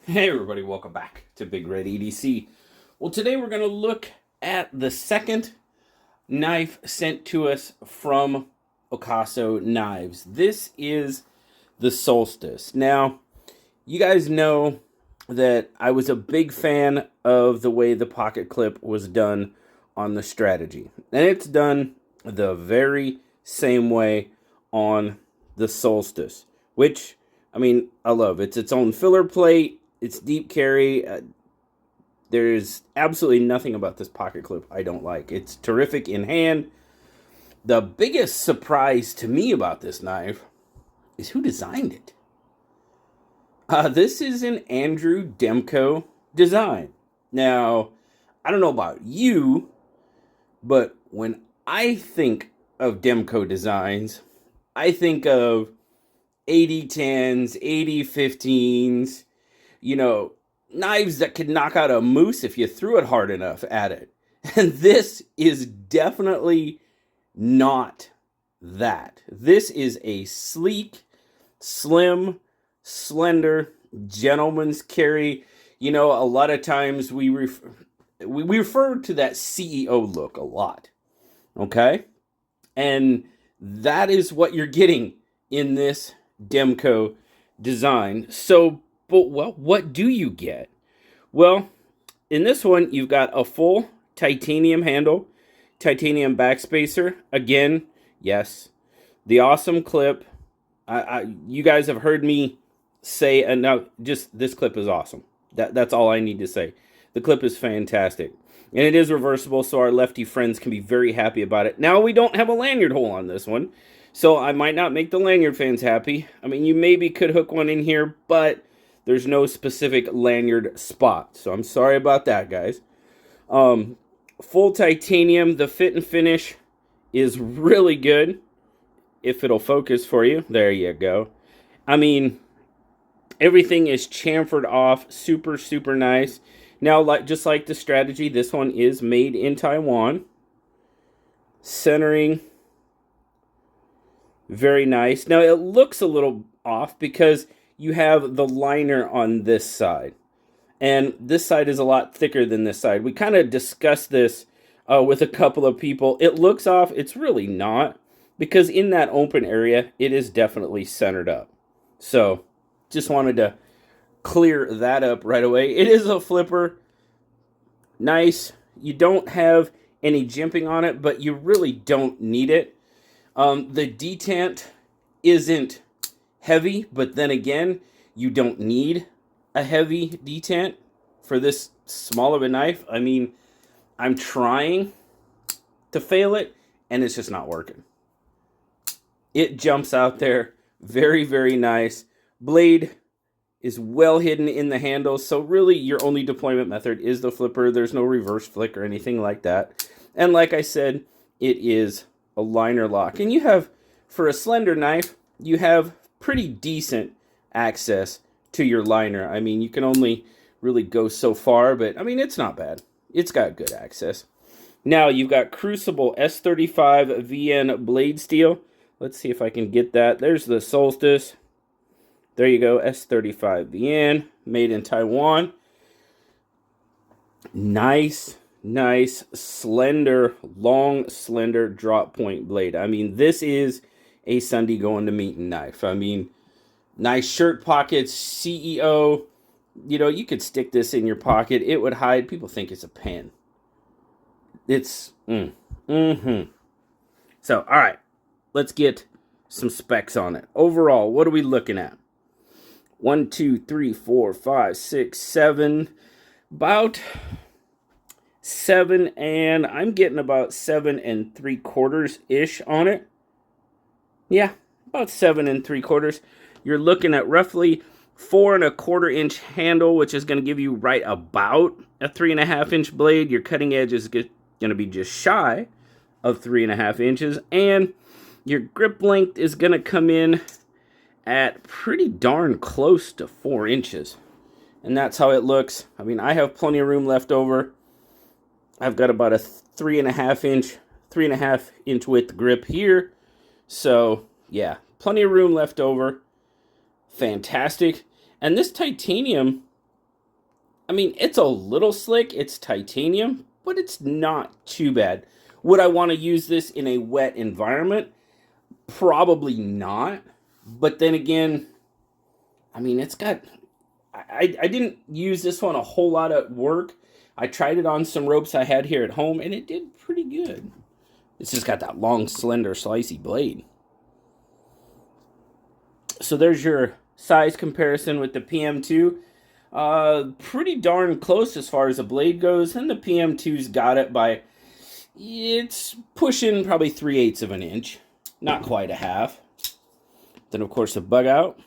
Hey everybody, welcome back to BigRedEDC. Well, today we're going to look at the second knife sent to us from Ocaso Knives. This is the Solstice. Now, you guys know that I was a big fan of the way the pocket clip was done on the Strategy. And it's done the very same way on the Solstice, which, I love. It's its own filler plate. It's deep carry. There's absolutely nothing about this pocket clip I don't like. It's terrific in hand. The biggest surprise to me about this knife is who designed it. This is an Andrew Demko design. Now, I don't know about you, but when I think of Demko designs, I think of 8010s, 8015s, knives that could knock out a moose if you threw it hard enough at it. And this is definitely not that. This is a sleek, slim, slender, gentleman's carry. A lot of times we refer to that CEO look a lot. Okay? And that is what you're getting in this Demko design. So, what do you get? Well, in this one, you've got a full titanium handle, titanium backspacer. Again, yes, the awesome clip. You guys have heard me say enough. Just this clip is awesome. That's all I need to say. The clip is fantastic. And it is reversible, so our lefty friends can be very happy about it. Now, we don't have a lanyard hole on this one, so I might not make the lanyard fans happy. You maybe could hook one in here, but there's no specific lanyard spot. So I'm sorry about that, guys. Full titanium. The fit and finish is really good. If it'll focus for you. There you go. Everything is chamfered off. Super, super nice. Now, just like the Strategy, this one is made in Taiwan. Centering. Very nice. Now, it looks a little off because you have the liner on this side. And this side is a lot thicker than this side. We kind of discussed this with a couple of people. It looks off. It's really not. Because in that open area, it is definitely centered up. So, just wanted to clear that up right away. It is a flipper. Nice. You don't have any jimping on it, but you really don't need it. The detent isn't heavy, but then again, you don't need a heavy detent for this small of a knife. I'm trying to fail it, and it's just not working. It jumps out there. Very, very nice. Blade is well hidden in the handle, so really your only deployment method is the flipper. There's no reverse flick or anything like that. And like I said, it is a liner lock. And you have, for a slender knife, you have pretty decent access to your liner. You can only really go so far, but it's not bad. It's got good access. Now you've got Crucible S35 VN blade steel. Let's see if I can get that. There's the Solstice. There you go, S35 VN, made in Taiwan. Nice, slender, long, slender drop point blade. This is a Sunday going to meeting knife. Nice shirt pockets, CEO. You could stick this in your pocket. It would hide. People think it's a pen. It's, So, all right. Let's get some specs on it. Overall, what are we looking at? 1, 2, 3, 4, 5, 6, 7. About 7, and I'm getting about 7 3/4-ish on it. Yeah, about 7 3/4. You're looking at roughly 4 1/4-inch handle, which is going to give you right about a 3.5-inch blade. Your cutting edge is going to be just shy of 3.5 inches, and your grip length is going to come in at pretty darn close to 4 inches. And that's how it looks. I have plenty of room left over. I've got about a 3.5 inch width grip here. So, yeah, plenty of room left over. Fantastic. And this titanium I mean, it's a little slick. It's titanium, but it's not too bad. Would I want to use this in a wet environment? Probably not. But then again, I mean, it's got... I didn't use this one a whole lot at work. I tried it on some ropes I had here at home, and it did pretty good. It's just got that long, slender, slicey blade. So there's your size comparison with the PM2. Pretty darn close as far as the blade goes, and the PM2's got it by... It's pushing probably 3/8 of an inch. Not quite a half. Then, of course, the bug out.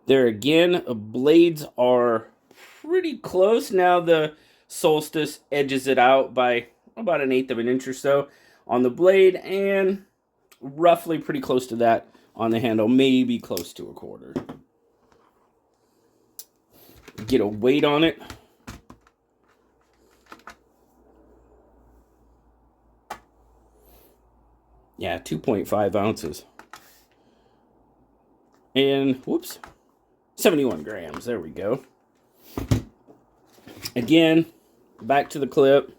There again, blades are pretty close. Now the Solstice edges it out by about 1/8 of an inch or so on the blade, and roughly pretty close to that on the handle, maybe close to 1/4. Get a weight on it. Yeah, 2.5 ounces. And, whoops, 71 grams. There we go. Again, back to the clip.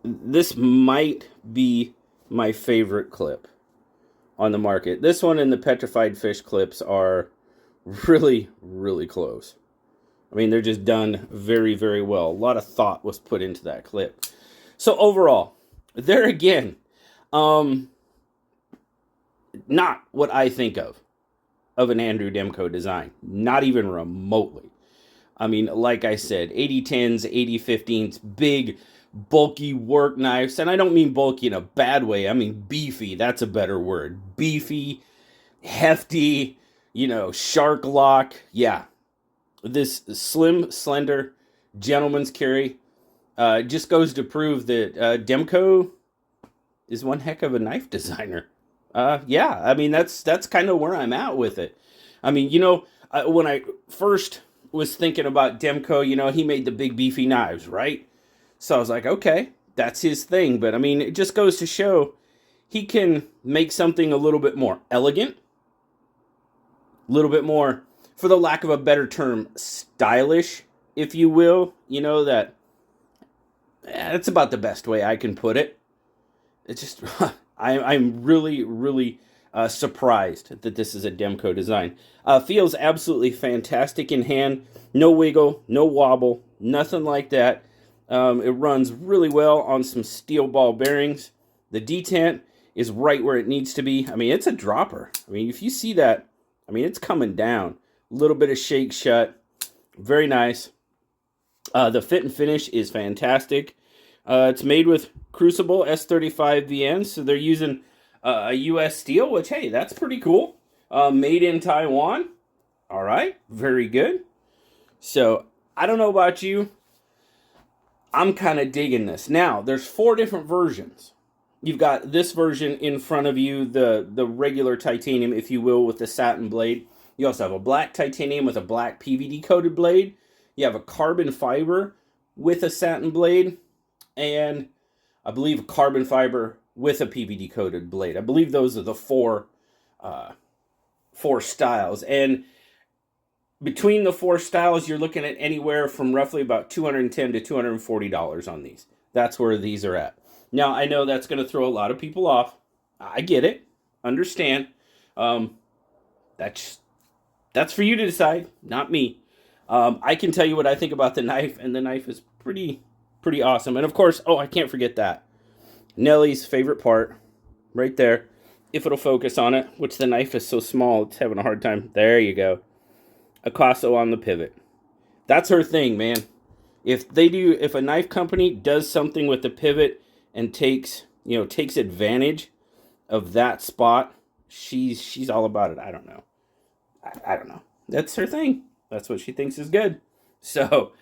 This might be my favorite clip on the market. This one and the petrified fish clips are really, really close. I mean, they're just done very, very well. A lot of thought was put into that clip. So overall, there again, not what I think of an Andrew Demko design. Not even remotely. I mean, like I said, 8010s, 8015s, big, bulky work knives. And I don't mean bulky in a bad way. I mean beefy. That's a better word. Beefy, hefty, shark lock. Yeah. This slim, slender, gentleman's carry just goes to prove that Demko is one heck of a knife designer. Yeah, I mean, that's kind of where I'm at with it. I mean, when I first was thinking about Demko, he made the big beefy knives, right? So I was like, okay, that's his thing. But I mean, it just goes to show he can make something a little bit more elegant, a little bit more, for the lack of a better term, stylish, if you will. That's about the best way I can put it. It's just, I'm really, really surprised that this is a Demko design. Feels absolutely fantastic in hand. No wiggle, no wobble, nothing like that. It runs really well on some steel ball bearings. The detent is right where it needs to be. I mean, it's a dropper. I mean, if you see that, I mean, it's coming down. A little bit of shake shut. Very nice. The fit and finish is fantastic. It's made with Crucible S35 VN, so they're using a U.S. steel, which, hey, that's pretty cool. Made in Taiwan. All right, very good. So, I don't know about you. I'm kind of digging this. Now, there's 4 different versions. You've got this version in front of you, the regular titanium, if you will, with the satin blade. You also have a black titanium with a black PVD-coated blade. You have a carbon fiber with a satin blade. And I believe a carbon fiber with a PVD-coated blade. I believe those are the four styles. And between the 4 styles, you're looking at anywhere from roughly about $210 to $240 on these. That's where these are at. Now, I know that's going to throw a lot of people off. I get it. Understand. That's for you to decide, not me. I can tell you what I think about the knife, and the knife is pretty awesome. And of course, I can't forget that. Nellie's favorite part, right there. If it'll focus on it, which the knife is so small, it's having a hard time. There you go. Ocaso on the pivot. That's her thing, man. If a knife company does something with the pivot and takes advantage of that spot, she's all about it. I don't know. I don't know. That's her thing. That's what she thinks is good. So,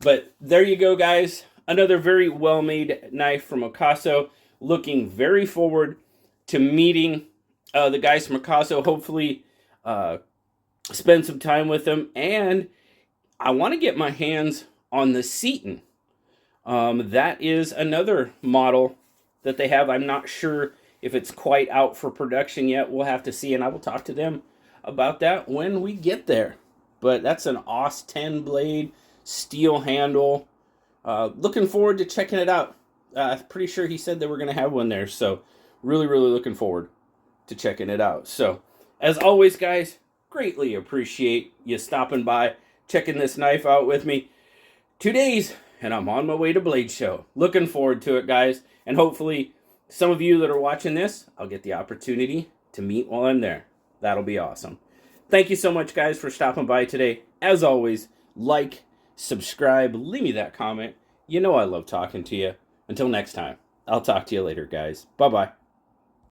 but there you go, guys. Another very well-made knife from Ocaso. Looking very forward to meeting the guys from Ocaso. Hopefully, spend some time with them. And I want to get my hands on the Seton. That is another model that they have. I'm not sure if it's quite out for production yet. We'll have to see, and I will talk to them about that when we get there. but that's an AUS 10 blade, steel handle. Looking forward to checking it out. Pretty sure he said they were going to have one there, so really, really looking forward to checking it out. So, as always, guys, greatly appreciate you stopping by, checking this knife out with me. 2 days, and I'm on my way to Blade Show. Looking forward to it, guys, and hopefully some of you that are watching this, I'll get the opportunity to meet while I'm there. That'll be awesome. Thank you so much, guys, for stopping by today. As always, like, subscribe, leave me that comment. You know I love talking to you. Until next time, I'll talk to you later, guys. Bye-bye.